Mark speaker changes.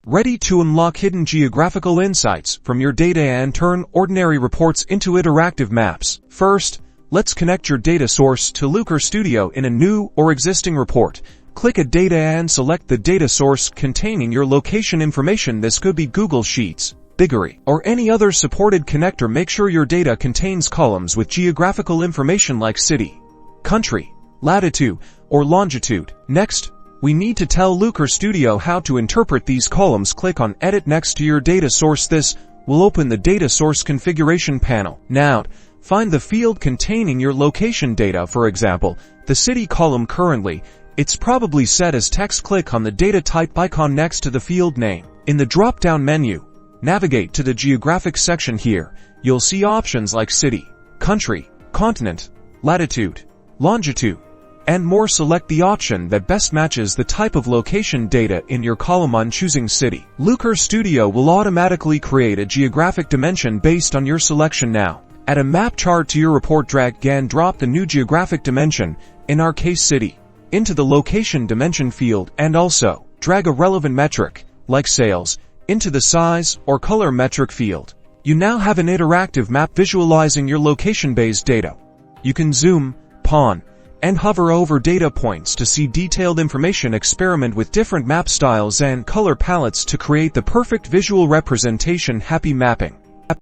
Speaker 1: Ready to unlock hidden geographical insights from your data and turn ordinary reports into interactive maps? First, let's connect your data source to Looker Studio in a new or existing report. Click Add Data and select the data source containing your location information. This could be Google Sheets, BigQuery, or any other supported connector. Make sure your data contains columns with geographical information like city, country, latitude, or longitude. Next, we need to tell Looker Studio how to interpret these columns. Click on Edit next to your data source. This will open the data source configuration panel. Now, find the field containing your location data. For example, the city column. Currently, it's probably set as text. Click on the data type icon next to the field name. In the drop-down menu, navigate to the Geographic section. Here, you'll see options like city, country, continent, latitude, longitude, and more. Select the option that best matches the type of location data in your column. On choosing city, Looker Studio will automatically create a geographic dimension based on your selection. Now, add a map chart to your report. Drag and drop the new geographic dimension, in our case city, into the location dimension field, and also drag a relevant metric, like sales, into the size or color metric field. You now have an interactive map visualizing your location-based data. You can zoom, pan, and hover over data points to see detailed information. Experiment with different map styles and color palettes to create the perfect visual representation. Happy mapping!